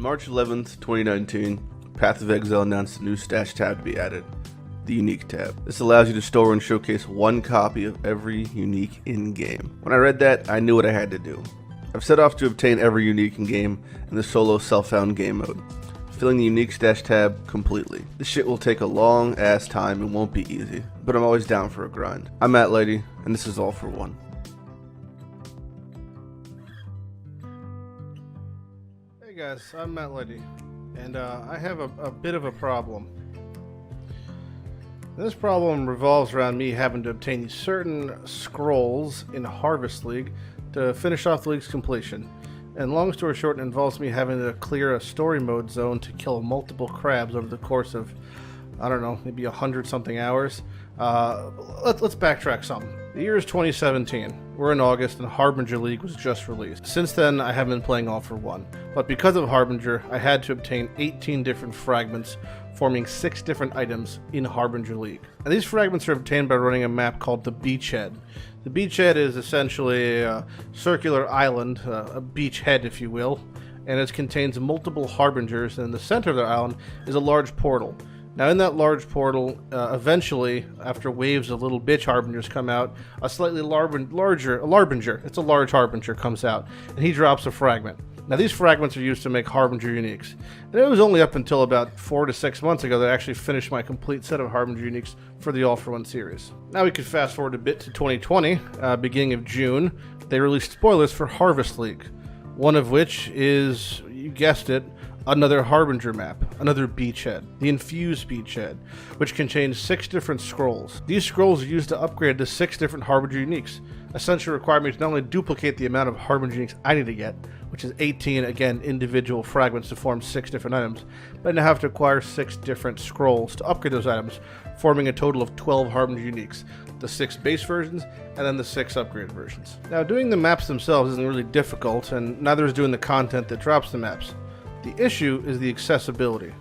On March 11th, 2019, Path of Exile announced a new stash tab to be added, the Unique tab. This allows you to store and showcase one copy of every unique in-game. When I read that, I knew what I had to do. I've set off to obtain every unique in-game in the solo self-found game mode, filling the Unique stash tab completely. This shit will take a long ass time and won't be easy, but I'm always down for a grind. I'm Lighty, and this is all for one. Hey guys, I'm Lighty, and I have a bit of a problem. This problem revolves around me having to obtain certain scrolls in Harvest League to finish off the league's completion. And long story short, it involves me having to clear a story mode zone to kill multiple crabs over the course of, I don't know, maybe 100 something hours. Let's backtrack some. The year is 2017. We're in August and Harbinger League was just released. Since then, I haven't been playing All for One. But because of Harbinger, I had to obtain 18 different fragments, forming 6 different items in Harbinger League. And these fragments are obtained by running a map called the Beachhead. The Beachhead is essentially a circular island, a beachhead if you will, and it contains multiple Harbingers, and in the center of the island is a large portal. Now in that large portal, eventually, after waves of little bitch Harbingers come out, a slightly larger Harbinger, it's a large Harbinger, comes out, and he drops a fragment. Now these fragments are used to make Harbinger uniques. And it was only up until about 4 to 6 months ago that I actually finished my complete set of Harbinger uniques for the All for One series. Now we could fast forward a bit to 2020, beginning of June, they released spoilers for Harvest League. One of which is, you guessed it, another Harbinger map, another beachhead, the Infused beachhead, which contains 6 different scrolls. These scrolls are used to upgrade to 6 different Harbinger uniques, essentially require me to not only duplicate the amount of Harbinger uniques I need to get, which is 18, again, individual fragments to form 6 different items, but I have to acquire 6 different scrolls to upgrade those items, forming a total of 12 Harbinger uniques, the 6 base versions, and then the 6 upgraded versions. Now, doing the maps themselves isn't really difficult, and neither is doing the content that drops the maps. The issue is the accessibility.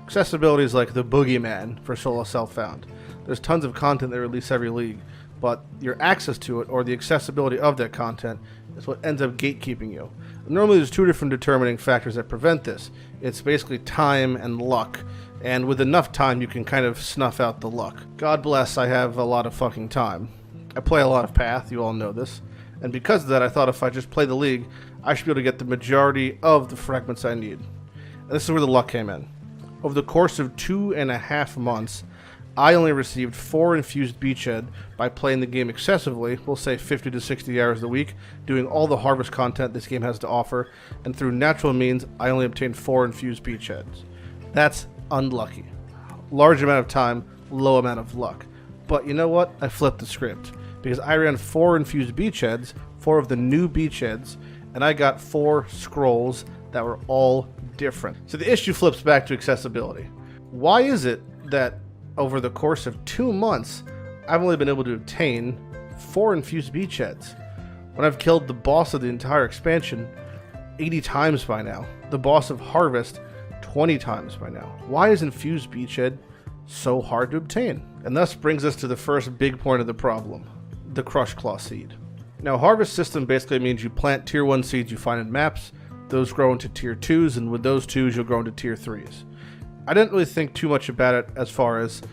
Accessibility is like the boogeyman for solo self-found. There's tons of content they release every league, but your access to it, or the accessibility of that content, is what ends up gatekeeping you. Normally there's 2 different determining factors that prevent this. It's basically time and luck, and with enough time you can kind of snuff out the luck. God bless, I have a lot of fucking time. I play a lot of Path, you all know this, and because of that I thought if I just play the league, I should be able to get the majority of the fragments I need. And this is where the luck came in. Over the course of 2.5 months, I only received 4 Infused Beachhead by playing the game excessively, we'll say 50 to 60 hours a week, doing all the harvest content this game has to offer, and through natural means, I only obtained 4 Infused Beachheads. That's unlucky. Large amount of time, low amount of luck. But you know what? I flipped the script, because I ran 4 Infused Beachheads, 4 of the new Beachheads, and I got 4 scrolls that were all different. So the issue flips back to accessibility. Why is it that over the course of 2 months, I've only been able to obtain 4 Infused Beachheads, when I've killed the boss of the entire expansion 80 times by now, the boss of Harvest 20 times by now? Why is Infused Beachhead so hard to obtain? And thus brings us to the first big point of the problem, the Crush Claw Seed. Now, Harvest system basically means you plant tier 1 seeds you find in maps, those grow into tier 2s, and with those 2s you'll grow into tier 3s. I didn't really think too much about it as far as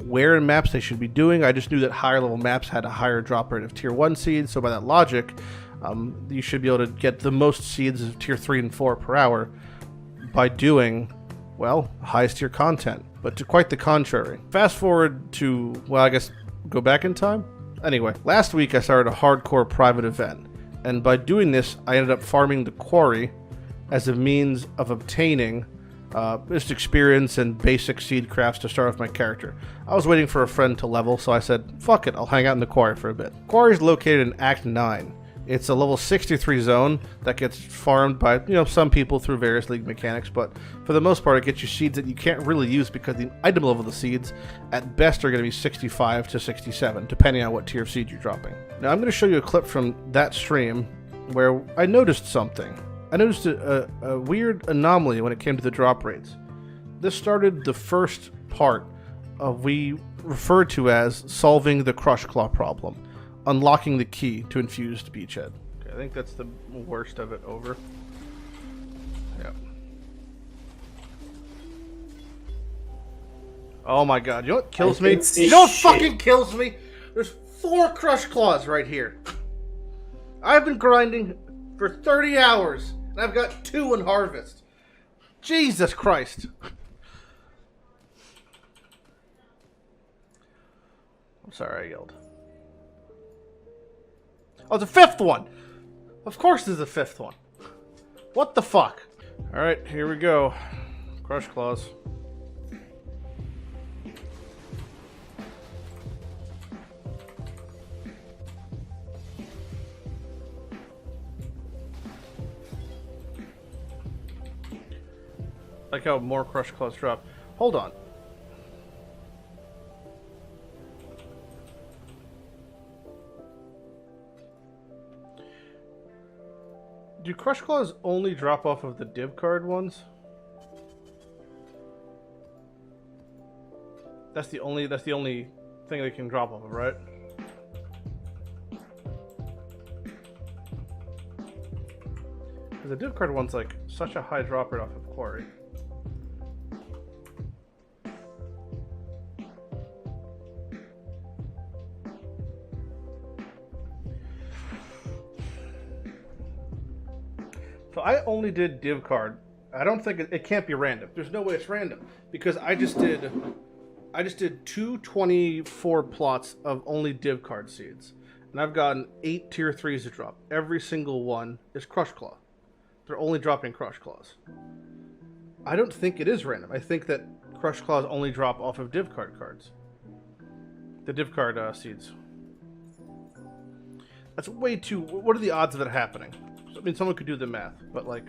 where in maps they should be doing. I just knew that higher level maps had a higher drop rate of tier 1 seeds, so by that logic, you should be able to get the most seeds of tier 3 and 4 per hour by doing, well, highest tier content. But to quite the contrary. Fast forward to, well, I guess go back in time? Anyway, last week I started a hardcore private event, and by doing this I ended up farming the quarry as a means of obtaining just experience and basic seed crafts to start off my character. I was waiting for a friend to level, so I said, fuck it, I'll hang out in the quarry for a bit. Quarry is located in Act 9. It's a level 63 zone that gets farmed by, some people through various league mechanics, but for the most part it gets you seeds that you can't really use because the item level of the seeds at best are going to be 65 to 67, depending on what tier of seed you're dropping. Now I'm going to show you a clip from that stream where I noticed something. I noticed a weird anomaly when it came to the drop rates. This started the first part of we refer to as solving the Crush Claw problem. Unlocking the key to Infused Beachhead. Okay, I think that's the worst of it over. Yep. Oh my god, you know what kills me? can see You know what shit. fucking kills me? There's 4 crush claws right here. I've been grinding for 30 hours, and I've got 2 in harvest. Jesus Christ. I'm sorry I yelled. Oh, the 5th one! Of course there's a 5th one. What the fuck? Alright, here we go. Crush claws. Like how more crush claws drop. Hold on. Do crush claws only drop off of the div card ones? That's the only thing they can drop off of, right? Because the div card one's like such a high drop rate off of quarry. So I only did div card. I don't think it can't be random. There's no way it's random because I just did 224 plots of only div card seeds, and I've gotten 8 tier 3s to drop. Every single one is crush claw. They're only dropping crush claws. I don't think it is random. I think that crush claws only drop off of div card cards. The div card seeds. That's way too. What are the odds of it happening? I mean, someone could do the math, but like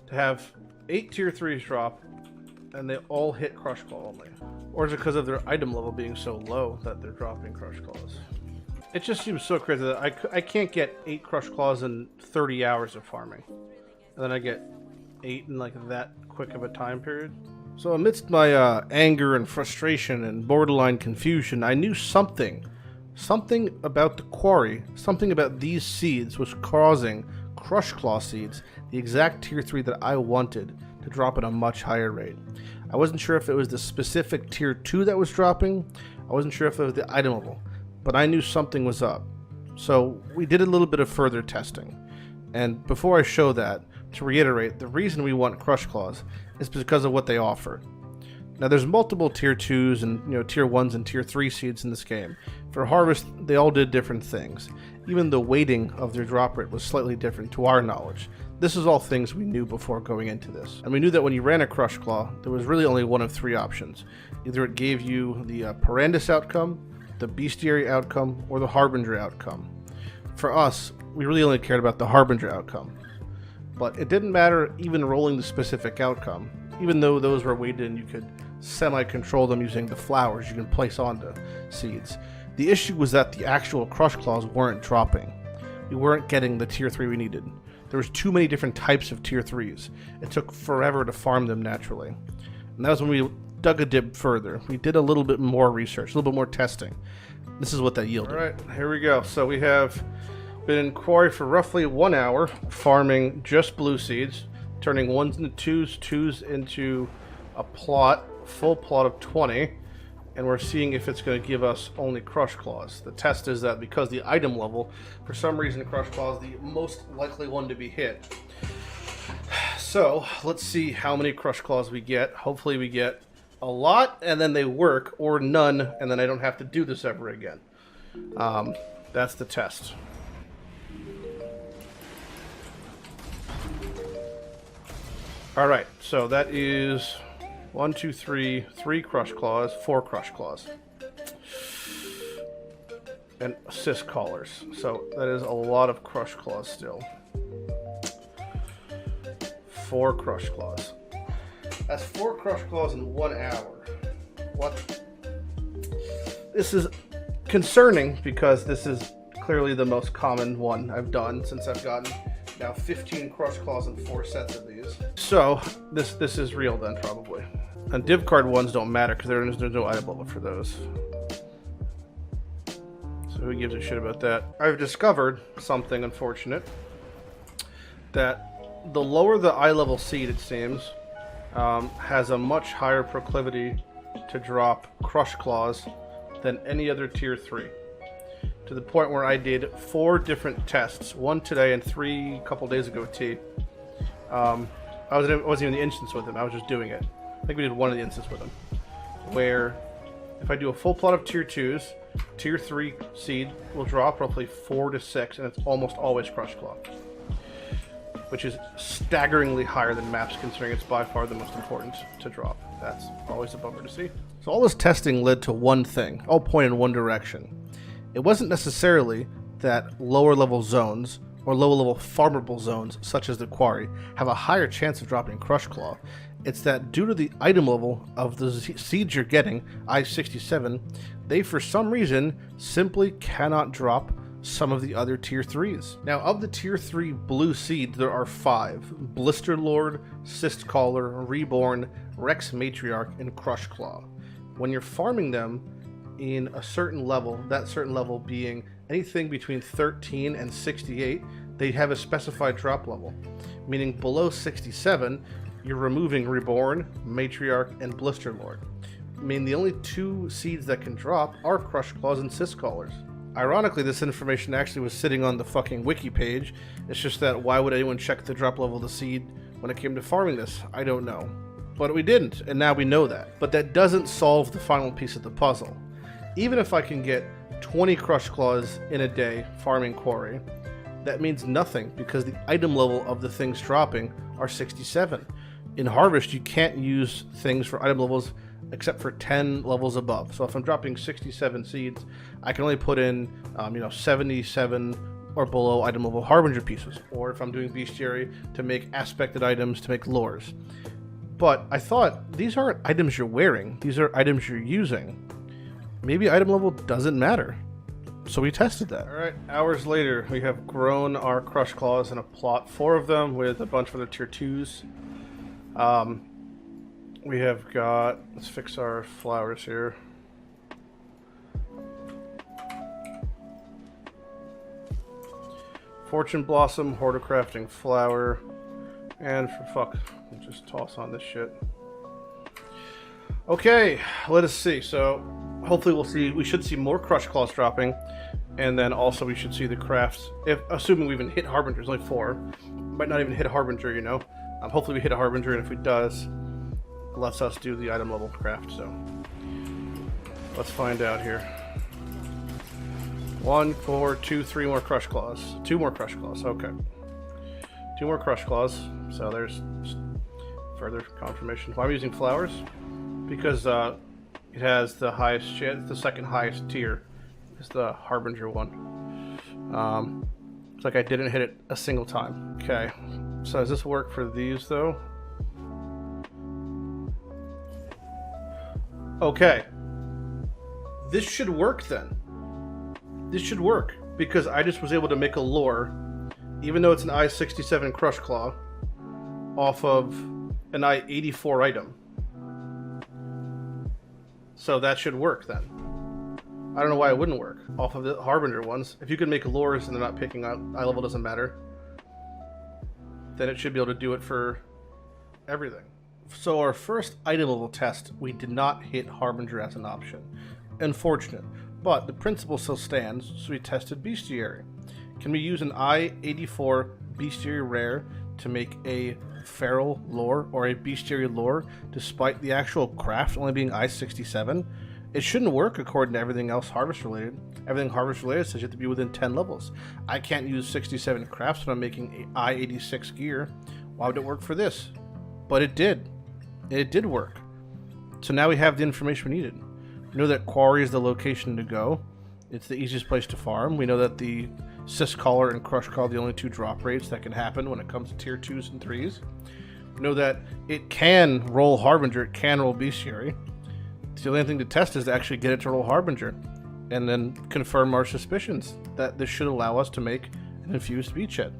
to have 8 tier 3s drop and they all hit crush claw only, or is it because of their item level being so low that they're dropping crush claws? It just seems so crazy that I can't get 8 crush claws in 30 hours of farming, and then I get 8 in like that quick of a time period. So amidst my anger and frustration and borderline confusion, I knew something about the quarry, something about these seeds was causing crush claw seeds, the exact tier 3 that I wanted, to drop at a much higher rate. I wasn't sure if it was the specific tier 2 that was dropping. I wasn't sure if it was the item level, but I knew something was up. So we did a little bit of further testing. And before I show that, to reiterate, the reason we want crush claws is because of what they offer. Now there's multiple tier 2s and tier 1s and tier 3 seeds in this game. For harvest, they all did different things. Even the weighting of their drop rate was slightly different to our knowledge. This is all things we knew before going into this. And we knew that when you ran a crush claw, there was really only one of 3 options. Either it gave you the Parandus outcome, the bestiary outcome, or the Harbinger outcome. For us, we really only cared about the Harbinger outcome. But it didn't matter even rolling the specific outcome. Even though those were weighted and you could semi-control them using the flowers you can place onto seeds. The issue was that the actual crush claws weren't dropping. We weren't getting the tier 3 we needed. There was too many different types of tier 3s. It took forever to farm them naturally. And that was when we dug a dip further. We did a little bit more research, a little bit more testing. This is what that yielded. Alright, here we go. So we have been in quarry for roughly 1 hour, farming just blue seeds, turning 1s into 2s, 2s into a plot, full plot of 20, and we're seeing if it's going to give us only crush claws. The test is that because the item level, for some reason crush claw is the most likely one to be hit. So let's see how many crush claws we get. Hopefully we get a lot and then they work, or none and then I don't have to do this ever again. That's the test. Alright, so that is 1, 2, 3, 3 crush claws, 4 crush claws. And assist callers. So that is a lot of crush claws still. 4 crush claws. That's 4 crush claws in 1 hour. What? This is concerning because this is clearly the most common one I've done since I've gotten now 15 crush claws and 4 sets of these. So this is real then probably. And div card ones don't matter because there's no item level for those. So who gives a shit about that? I've discovered something unfortunate. That the lower the eye level seed, it seems, has a much higher proclivity to drop Crush Claws than any other tier 3. To the point where I did 4 different tests, 1 today and 3 a couple days ago with T. I wasn't even in the instance with him, I was just doing it. I think we did 1 of the instances with him. Where if I do a full plot of tier 2s, tier 3 seed will drop roughly 4 to 6, and it's almost always Crush Claw. Which is staggeringly higher than maps, considering it's by far the most important to drop. That's always a bummer to see. So all this testing led to one thing, all point in one direction. It wasn't necessarily that lower level zones or lower level farmable zones, such as the quarry, have a higher chance of dropping Crush Claw. It's that due to the item level of the seeds you're getting, I-67, they for some reason simply cannot drop some of the other tier 3s. Now, of the tier 3 blue seeds, there are 5. Blister Lord, Cyst Caller, Reborn, Rex Matriarch, and Crush Claw. When you're farming them in a certain level, that certain level being anything between 13 and 68, they have a specified drop level. Meaning below 67, you're removing Reborn, Matriarch, and Blister Lord. I mean, the only 2 seeds that can drop are Crush Claws and Cyst Callers. Ironically, this information actually was sitting on the fucking wiki page. It's just that why would anyone check the drop level of the seed when it came to farming this? I don't know. But we didn't, and now we know that. But that doesn't solve the final piece of the puzzle. Even if I can get 20 Crush Claws in a day farming quarry, that means nothing because the item level of the things dropping are 67. In Harvest, you can't use things for item levels except for 10 levels above. So if I'm dropping 67 seeds, I can only put in 77 or below item level Harbinger pieces. Or if I'm doing bestiary, to make aspected items, to make lures. But I thought, these aren't items you're wearing, these are items you're using. Maybe item level doesn't matter. So we tested that. Alright, hours later, we have grown our Crush Claws in a plot, 4 of them with a bunch of other tier 2s. We have got, let's fix our flowers here. Fortune Blossom, Horticrafting Flower, and for fuck, we'll just toss on this shit. Okay, let us see. So hopefully we should see more Crush Claws dropping, and then also we should see the crafts, assuming we even hit Harbinger. There's only 4. Might not even hit a Harbinger, you know. Hopefully we hit a Harbinger, and if it does, it lets us do the item level craft. So let's find out here. 1, 4, 2, 3 more Crush Claws. 2 more Crush Claws. Okay. 2 more Crush Claws. So there's further confirmation. Why am I using flowers? Because it has the highest chance, the second highest tier is the Harbinger one. It's like I didn't hit it a single time. Okay. So does this work for these though? Okay. This should work then. This should work because I just was able to make a lure, even though it's an I-67 Crush Claw, off of an I-84 item. So that should work then. I don't know why it wouldn't work off of the Harbinger ones. If you can make lures and they're not picking up, eye level doesn't matter, then it should be able to do it for everything. So our first item level test, we did not hit Harbinger as an option. Unfortunate. But the principle still stands, so we tested Bestiary. Can we use an I-84 Bestiary Rare to make a Feral lore or a Bestiary lore despite the actual craft only being I-67? It shouldn't work according to everything else Harvest related. Everything Harvest related says you have to be within 10 levels. I can't use 67 crafts when I'm making I-86 gear. Why would it work for this? But it did. It did work. So now we have the information we needed. We know that Quarry is the location to go. It's the easiest place to farm. We know that the Cyst Caller and Crush Claw are the only 2 drop rates that can happen when it comes to tier 2s and 3s. We know that it can roll Harbinger, it can roll Bestiary. The only thing to test is to actually get it to roll Harbinger and then confirm our suspicions that this should allow us to make an infused Beachhead.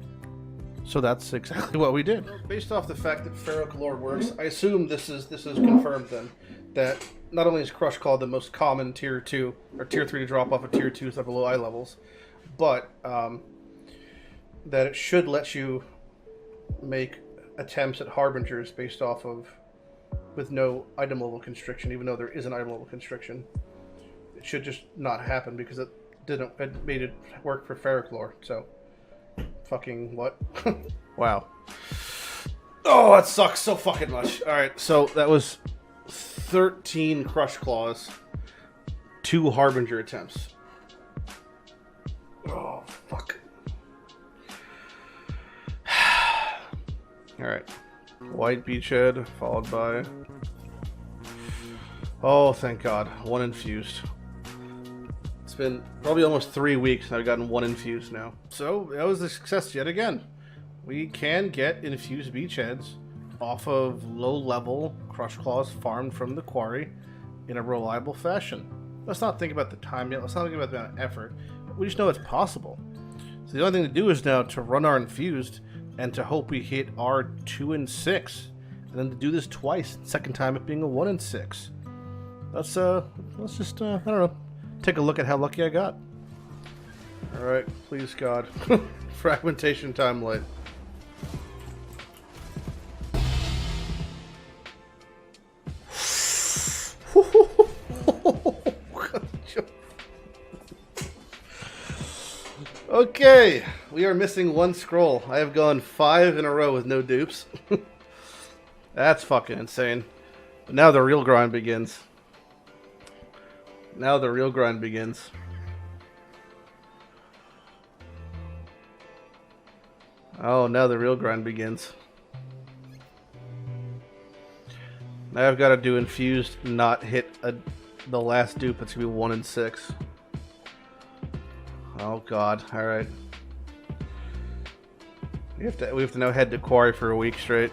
So that's exactly what we did. Based off the fact that Feral Lore works, I assume this is confirmed then, that not only is Crush Claw the most common tier 2 or tier 3 to drop off of tier 2s that are below eye levels, but that it should let you make attempts at Harbingers based off of with no item level constriction, even though there is an item level constriction. It should just not happen because it didn't. It made it work for Ferrochlor. So, fucking what? Wow. Oh, that sucks so fucking much. All right, so that was 13 Crush Claws, 2 Harbinger attempts. Oh, fuck. All right. White Beachhead, followed by... Oh, thank God. 1 Infused. It's been probably almost 3 weeks and I've gotten 1 Infused now. So, that was a success yet again. We can get Infused Beachheads off of low-level Crush Claws farmed from the quarry in a reliable fashion. Let's not think about the time yet. Let's not think about the amount of effort. We just know it's possible. So the only thing to do is now to run our Infused and to hope we hit our 2 and 6, and then to do this twice. Second time it being a 1 and 6. Let's just I don't know, take a look at how lucky I got. All right, please God, fragmentation time light. Okay, we are missing 1 scroll. I have gone 5 in a row with no dupes. That's fucking insane. But now the real grind begins. Now the real grind begins. Oh, now the real grind begins. Now I've got to do Infused, not hit the last dupe. It's going to be 1 and 6. Oh God! All right, we have to now head to quarry for a week straight.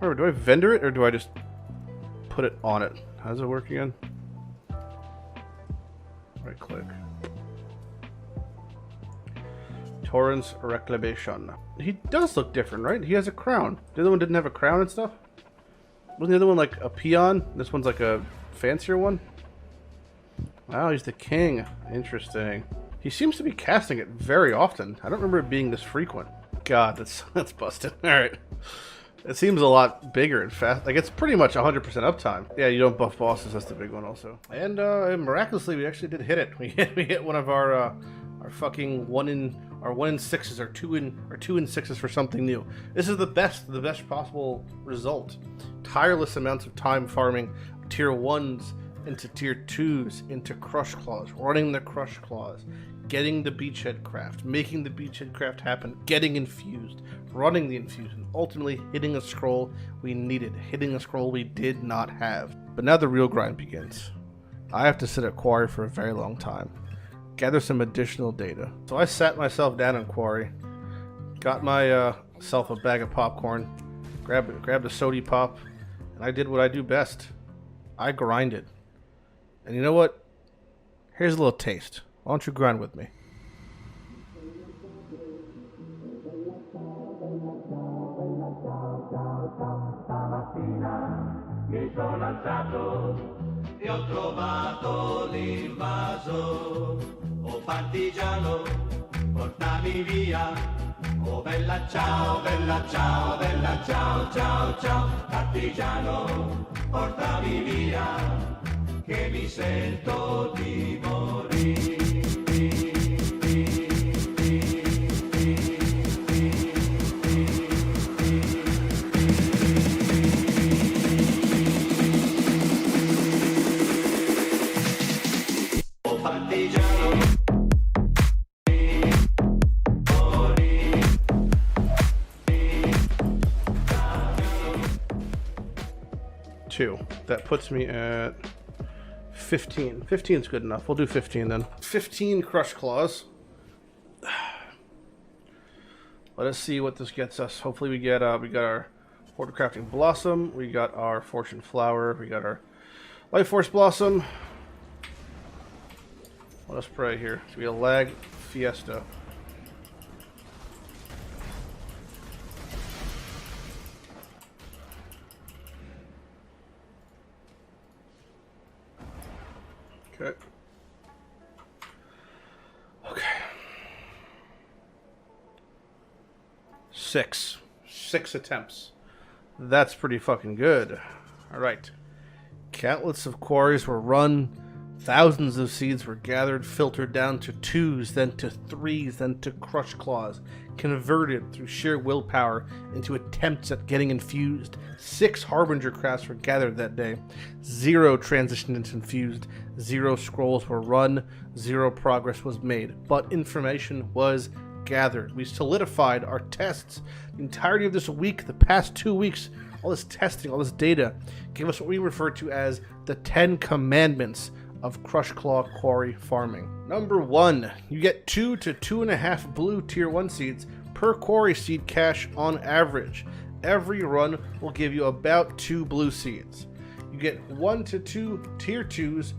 Or do I vendor it or do I just put it on it? How does it work again? Right click. Torrens Reclamation. He does look different, right? He has a crown. The other one didn't have a crown and stuff. Wasn't the other one like a peon? This one's like a fancier one. Wow, he's the king. Interesting. He seems to be casting it very often. I don't remember it being this frequent. God, that's busted. All right. It seems a lot bigger and fast. Like, it's pretty much 100% uptime. Yeah, you don't buff bosses. That's the big one also. And miraculously, we actually did hit it. We hit one of our fucking 1 in 6s, or 2 in 6s for something new. This is the best possible result. Tireless amounts of time farming tier 1s into tier 2s, into Crush Claws, running the Crush Claws, getting the Beachhead craft, making the Beachhead craft happen, getting Infused, running the Infused, and ultimately hitting a scroll we needed, hitting a scroll we did not have. But now the real grind begins. I have to sit at quarry for a very long time, gather some additional data. So I sat myself down in quarry, got myself a bag of popcorn, grabbed a sody pop, and I did what I do best. I grinded. And you know what? Here's a little taste. Why don't you grind with me? Mi sono alzato e ho trovato l'invaso. Oh partigiano, portami via. Oh bella ciao, bella ciao, bella ciao, ciao, ciao. Partigiano, portami via. Che mi sento di morire. Oh partigiano, Two. That puts me at 15. 15 is good enough. We'll do 15 then. 15 Crush Claws. Let us see what this gets us. Hopefully we got our Portal Crafting Blossom, we got our Fortune Flower, we got our Life Force Blossom. Let us pray here. It's gonna be a lag fiesta. Okay. Okay. 6 attempts. That's pretty fucking good. Alright. Countless of quarries were run, thousands of seeds were gathered, filtered down to 2s, then to 3s, then to crush claws, converted through sheer willpower into attempts at getting infused. 6 Harbinger crafts were gathered that day, 0 transitioned into infused, 0 scrolls were run, 0 progress was made, but information was gathered. We solidified our tests. The entirety of this week, the past 2 weeks, all this testing, all this data, gave us what we refer to as the 10 commandments of Crush Claw quarry farming. Number 1, you get 2 to 2.5 blue tier 1 seeds per quarry seed cache on average. Every run will give you about 2 blue seeds. You get 1 to 2 tier 2s,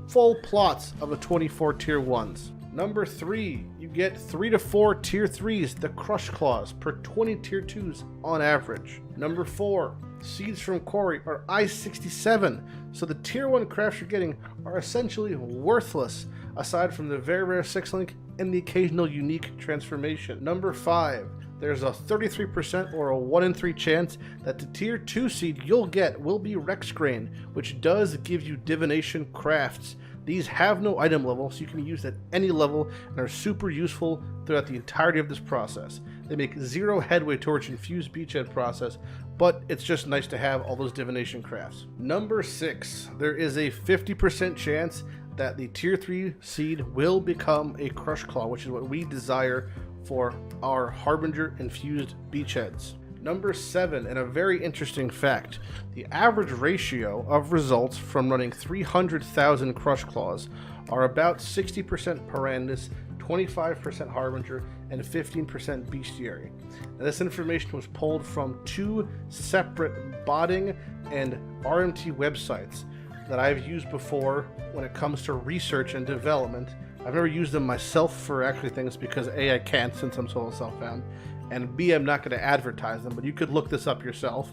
full plots of the 24 tier 1s. Number 3, you get 3 to 4 tier 3s, the Crush Claws, per 20 tier 2s on average. Number 4, seeds from quarry are I-67, so the tier 1 crafts you're getting are essentially worthless, aside from the very rare 6-link and the occasional unique transformation. Number 5, there's a 33% or a 1 in 3 chance that the tier 2 seed you'll get will be Rex Grain, which does give you divination crafts. These have no item level, so you can be used at any level and are super useful throughout the entirety of this process. They make 0 headway towards Infused Beachhead process, but it's just nice to have all those divination crafts. Number 6, there is a 50% chance that the tier 3 seed will become a Crush Claw, which is what we desire for our Harbinger Infused Beachheads. Number 7, and a very interesting fact, the average ratio of results from running 300,000 Crush Claws are about 60% Parandus, 25% Harbinger, and 15% Bestiary. Now, this information was pulled from 2 separate botting and RMT websites that I've used before when it comes to research and development. I've never used them myself for actually things because A, I can't since I'm solo self-found, and B, I'm not going to advertise them, but you could look this up yourself.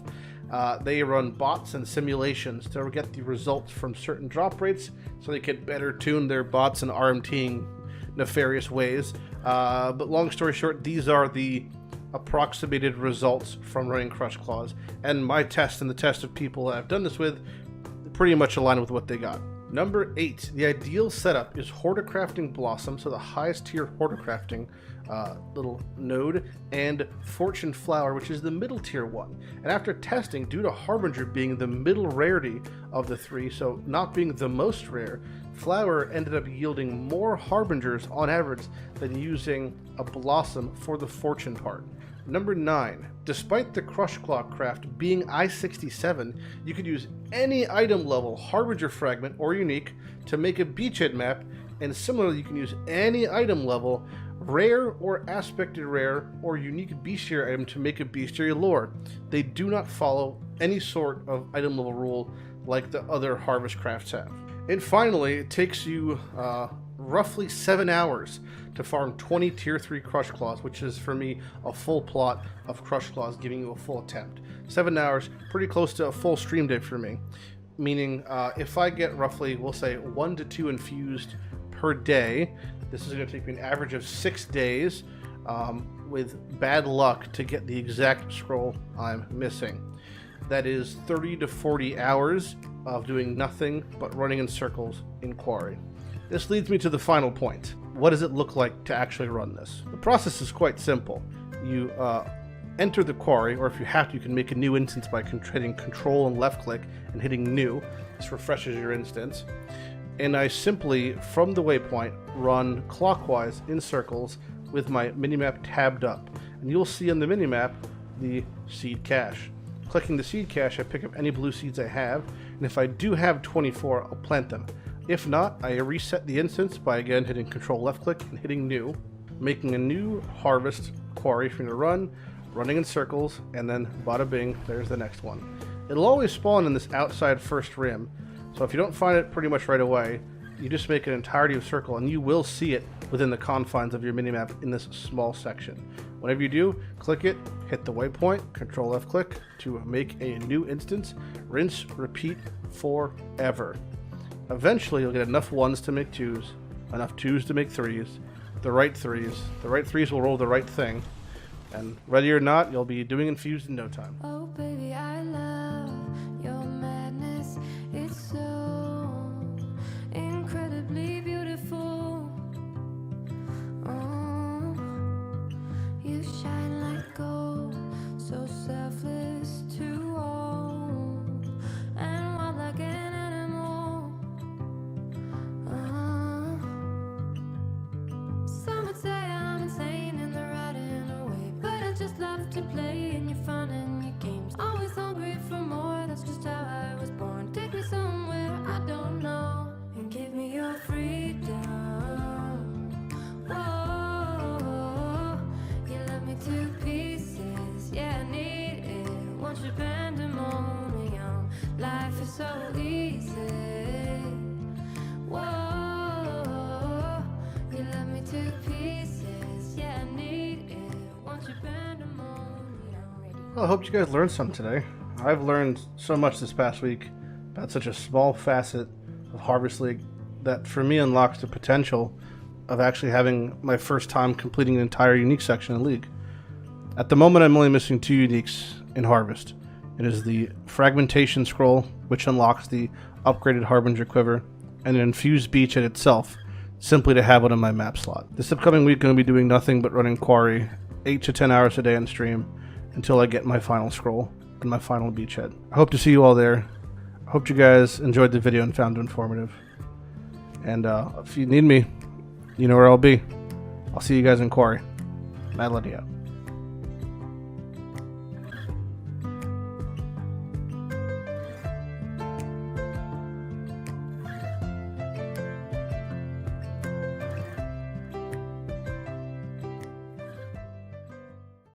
They run bots and simulations to get the results from certain drop rates so they can better tune their bots and RMTing nefarious ways. But long story short, these are the approximated results from running Crush Claws, and my test and the test of people that I've done this with pretty much align with what they got. Number 8, the ideal setup is Horticrafting Blossom, so the highest tier Horticrafting little node, and Fortune Flower, which is the middle tier one. And after testing, due to Harbinger being the middle rarity of the 3, so not being the most rare, Flower ended up yielding more Harbingers on average than using a Blossom for the Fortune part. Number 9, despite the Crush Claw craft being I-67, you could use any item level Harbinger fragment or unique to make a beachhead map, and similarly you can use any item level rare or aspected rare or unique bestiary item to make a bestiary lore. They do not follow any sort of item level rule like the other harvest crafts have. And finally, it takes you roughly 7 hours to farm 20 tier 3 Crush Claws, which is for me a full plot of Crush Claws giving you a full attempt. 7 hours, pretty close to a full stream day for me. Meaning if I get roughly, we'll say 1 to 2 infused per day, this is going to take me an average of 6 days with bad luck to get the exact scroll I'm missing. That is 30 to 40 hours of doing nothing but running in circles in Quarry. This leads me to the final point. What does it look like to actually run this? The process is quite simple. You enter the Quarry, or if you have to, you can make a new instance by hitting Control and left click and hitting New. This refreshes your instance. And I simply, from the waypoint, run clockwise in circles with my minimap tabbed up. And you'll see on the minimap the seed cache. Clicking the seed cache, I pick up any blue seeds I have, and if I do have 24, I'll plant them. If not, I reset the instance by again hitting Control left click and hitting New, making a new harvest quarry for me to run, running in circles, and then bada bing, there's the next one. It'll always spawn in this outside first rim, so if you don't find it pretty much right away, you just make an entirety of circle and you will see it within the confines of your minimap in this small section. Whenever you do, click it, hit the waypoint, Control left click to make a new instance, rinse, repeat forever. Eventually you'll get enough 1s to make 2s, enough 2s to make 3s, the right 3s will roll the right thing, And ready or not, you'll be doing Infused in no time. Oh baby, I love your madness. It's so incredibly beautiful. Oh, you shine like gold, so selfless to all, and wild like an animal. Some would say I'm insane in the right and the way, but I just love to play in your fun and your games. Always hungry for more, that's just how I was born. Take me somewhere I don't know, and give me your freedom. Whoa, you love me to pieces, yeah, I need it. Want your pandemonium, life is so easy. Whoa, you love me to pieces, yeah, I need it. Want your pandemonium. Well, I hope you guys learned something today. I've learned so much this past week about such a small facet of Harvest League that for me unlocks the potential of actually having my first time completing an entire unique section of the league. At the moment, I'm only missing 2 uniques in Harvest. It is the Fragmentation Scroll, which unlocks the upgraded Harbinger Quiver, and an Infused Beachhead itself, simply to have it on my map slot. This upcoming week, I'm going to be doing nothing but running Quarry 8 to 10 hours a day on stream until I get my final scroll and my final Beachhead. I hope to see you all there. I hope you guys enjoyed the video and found it informative. And if you need me, you know where I'll be. I'll see you guys in Quarry. Lighty out.